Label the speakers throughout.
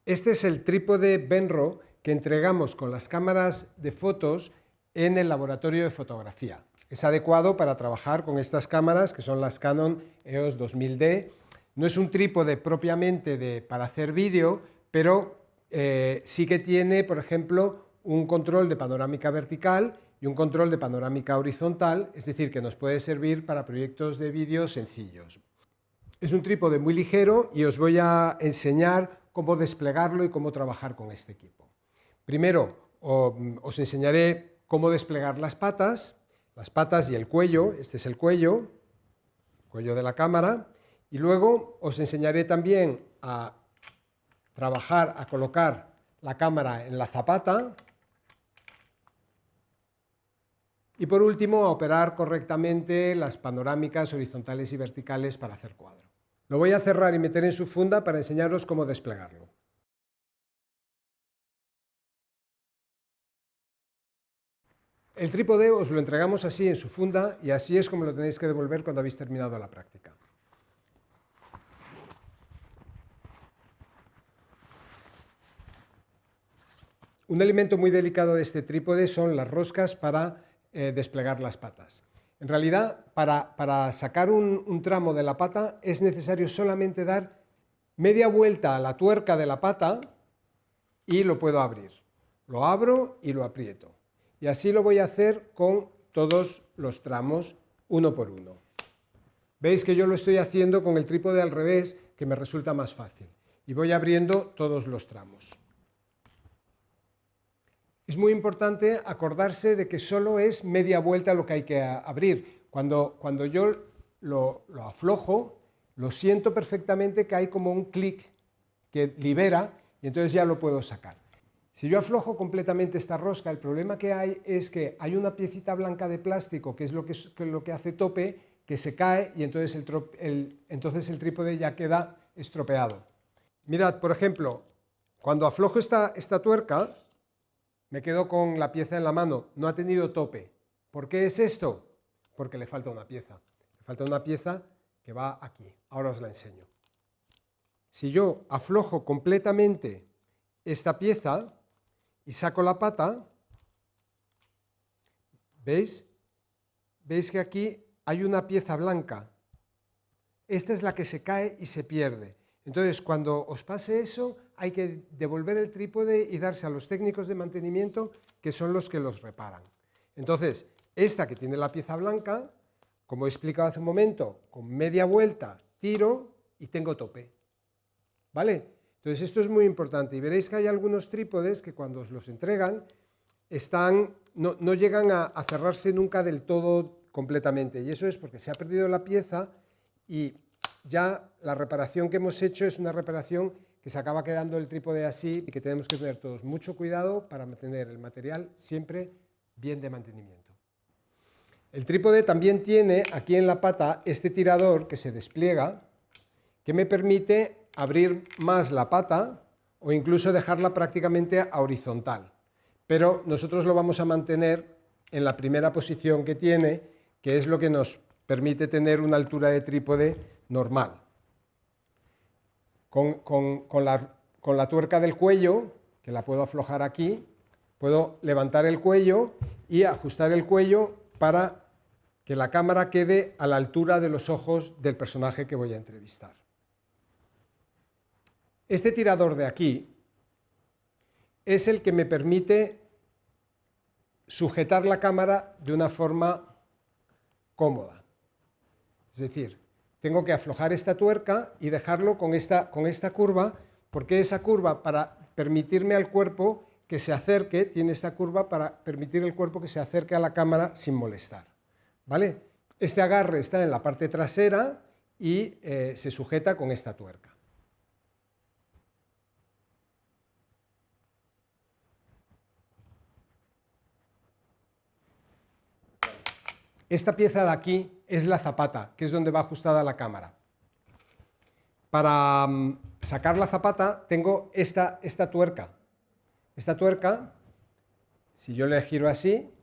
Speaker 1: Este es el trípode Benro que entregamos con las cámaras de fotos en el laboratorio de fotografía. Es adecuado para trabajar con estas cámaras, que son las Canon EOS 2000D. No es un trípode propiamente para hacer vídeo, pero sí que tiene, por ejemplo, un control de panorámica vertical y un control de panorámica horizontal, es decir, que nos puede servir para proyectos de vídeo sencillos. Es un trípode muy ligero y os voy a enseñar cómo desplegarlo y cómo trabajar con este equipo. Primero, os enseñaré cómo desplegar las patas y el cuello. Este es el cuello de la cámara. Y luego os enseñaré también a trabajar, a colocar la cámara en la zapata. Y por último, a operar correctamente las panorámicas horizontales y verticales para hacer cuadro. Lo voy a cerrar y meter en su funda para enseñaros cómo desplegarlo. El trípode os lo entregamos así en su funda y así es como lo tenéis que devolver cuando habéis terminado la práctica. Un elemento muy delicado de este trípode son las roscas para desplegar las patas. En realidad, para sacar un tramo de la pata es necesario solamente dar media vuelta a la tuerca de la pata y lo puedo abrir. Lo abro y lo aprieto. Y así lo voy a hacer con todos los tramos, uno por uno. Veis que yo lo estoy haciendo con el trípode al revés, que me resulta más fácil. Y voy abriendo todos los tramos. Es muy importante acordarse de que solo es media vuelta lo que hay que abrir. Cuando yo lo aflojo, lo siento perfectamente que hay como un clic que libera y entonces ya lo puedo sacar. Si yo aflojo completamente esta rosca, el problema que hay es que hay una piecita blanca de plástico, que es lo que hace tope, que se cae y entonces el trípode ya queda estropeado. Mirad, por ejemplo, cuando aflojo esta tuerca, me quedo con la pieza en la mano, no ha tenido tope. ¿Por qué es esto? Porque le falta una pieza. Le falta una pieza que va aquí. Ahora os la enseño. Si yo aflojo completamente esta pieza y saco la pata, ¿veis? ¿Veis que aquí hay una pieza blanca? Esta es la que se cae y se pierde. Entonces, cuando os pase eso, hay que devolver el trípode y darse a los técnicos de mantenimiento, que son los que los reparan. Entonces, esta que tiene la pieza blanca, como he explicado hace un momento, con media vuelta tiro y tengo tope. ¿Vale? Entonces, esto es muy importante. Y veréis que hay algunos trípodes que cuando os los entregan, no llegan a cerrarse nunca del todo completamente. Y eso es porque se ha perdido la pieza y ya la reparación que hemos hecho es una reparación que se acaba quedando el trípode así y que tenemos que tener todos mucho cuidado para mantener el material siempre bien de mantenimiento. El trípode también tiene aquí en la pata este tirador que se despliega, que me permite abrir más la pata o incluso dejarla prácticamente a horizontal. Pero nosotros lo vamos a mantener en la primera posición que tiene, que es lo que nos permite tener una altura de trípode normal. Con la tuerca del cuello, que la puedo aflojar aquí, puedo levantar el cuello y ajustar el cuello para que la cámara quede a la altura de los ojos del personaje que voy a entrevistar. Este tirador de aquí es el que me permite sujetar la cámara de una forma cómoda. Es decir, tengo que aflojar esta tuerca y dejarlo con esta curva, porque esa curva, para permitirme al cuerpo que se acerque, tiene esta curva para permitir al cuerpo que se acerque a la cámara sin molestar. ¿Vale? Este agarre está en la parte trasera y se sujeta con esta tuerca. Esta pieza de aquí es la zapata, que es donde va ajustada la cámara. Para sacar la zapata tengo esta tuerca. Esta tuerca, si yo le giro así,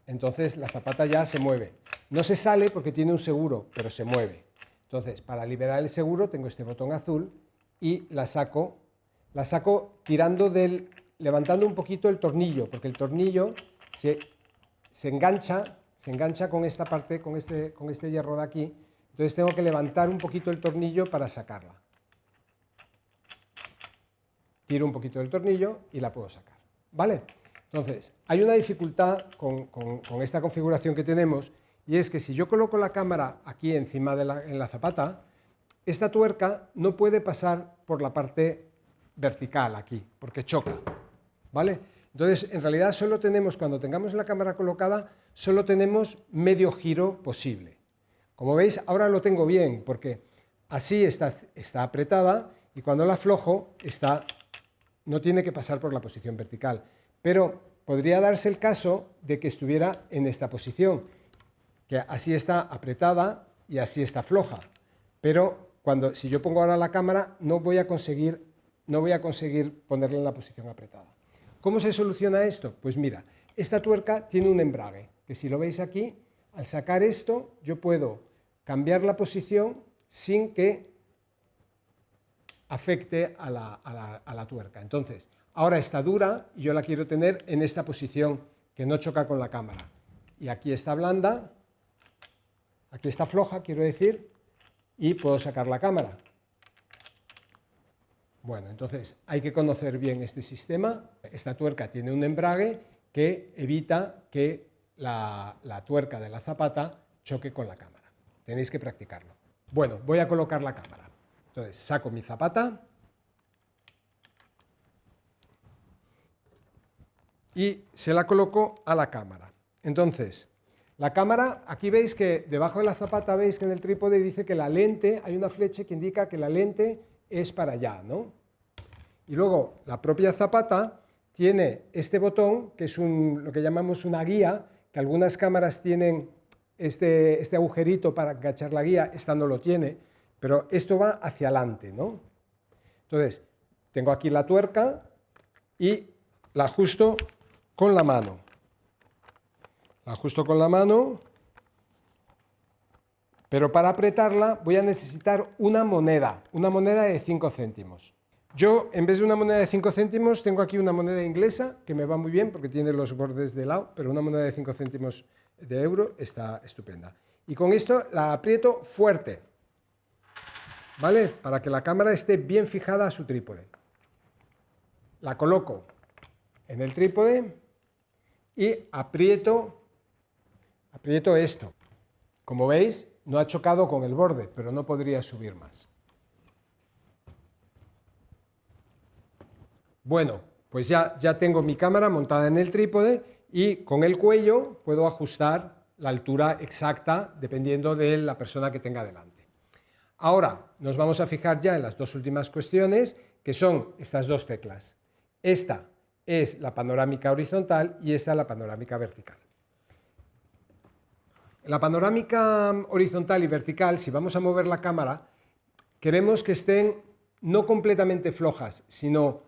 Speaker 1: entonces la zapata ya se mueve. No se sale porque tiene un seguro, pero se mueve. Entonces, para liberar el seguro tengo este botón azul y la saco la saco levantando un poquito el tornillo, porque el tornillo se engancha con esta parte, con este hierro de aquí. Entonces tengo que levantar un poquito el tornillo para sacarla. Tiro un poquito del tornillo y la puedo sacar, ¿vale? Entonces, hay una dificultad con esta configuración que tenemos, y es que si yo coloco la cámara aquí encima en la zapata, esta tuerca no puede pasar por la parte vertical aquí, porque choca, ¿vale? Entonces, en realidad solo tenemos, cuando tengamos la cámara colocada, solo tenemos medio giro posible. Como veis, ahora lo tengo bien, porque así está apretada, y cuando la aflojo, no tiene que pasar por la posición vertical. Pero podría darse el caso de que estuviera en esta posición, que así está apretada y así está floja. Pero si yo pongo ahora la cámara, no voy a conseguir ponerla en la posición apretada. ¿Cómo se soluciona esto? Pues mira, esta tuerca tiene un embrague, que si lo veis aquí, al sacar esto, yo puedo cambiar la posición sin que afecte a la tuerca. Entonces, ahora está dura y yo la quiero tener en esta posición que no choca con la cámara. Y aquí está blanda, aquí está floja, quiero decir, y puedo sacar la cámara. Bueno, entonces hay que conocer bien este sistema. Esta tuerca tiene un embrague que evita que la tuerca de la zapata choque con la cámara. Tenéis que practicarlo. Bueno, voy a colocar la cámara. Entonces saco mi zapata y se la coloco a la cámara. Entonces, la cámara, aquí veis que debajo de la zapata, veis que en el trípode dice que la lente, hay una flecha que indica que la lente es para allá, ¿no? Y luego la propia zapata tiene este botón, que es lo que llamamos una guía, que algunas cámaras tienen este agujerito para agachar la guía, esta no lo tiene, pero esto va hacia adelante, ¿no? Entonces, tengo aquí la tuerca y la ajusto con la mano. La ajusto con la mano, pero para apretarla voy a necesitar una moneda de 5 céntimos. Yo, en vez de una moneda de 5 céntimos, tengo aquí una moneda inglesa, que me va muy bien porque tiene los bordes de lado, pero una moneda de 5 céntimos de euro está estupenda. Y con esto la aprieto fuerte, ¿vale? Para que la cámara esté bien fijada a su trípode. La coloco en el trípode y aprieto esto. Como veis, no ha chocado con el borde, pero no podría subir más. Bueno, pues ya tengo mi cámara montada en el trípode y con el cuello puedo ajustar la altura exacta dependiendo de la persona que tenga delante. Ahora nos vamos a fijar ya en las dos últimas cuestiones, que son estas dos teclas. Esta es la panorámica horizontal y esta la panorámica vertical. La panorámica horizontal y vertical, si vamos a mover la cámara, queremos que estén no completamente flojas, sino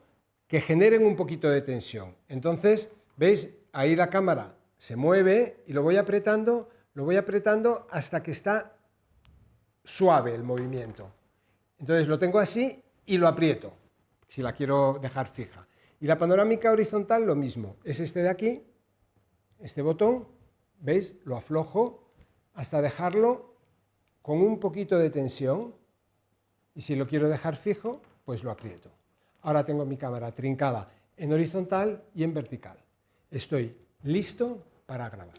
Speaker 1: que generen un poquito de tensión. Entonces, ¿veis? Ahí la cámara se mueve y lo voy apretando hasta que está suave el movimiento. Entonces lo tengo así y lo aprieto, si la quiero dejar fija. Y la panorámica horizontal lo mismo, es este de aquí, este botón, ¿veis? Lo aflojo hasta dejarlo con un poquito de tensión y si lo quiero dejar fijo, pues lo aprieto. Ahora tengo mi cámara trincada en horizontal y en vertical. Estoy listo para grabar.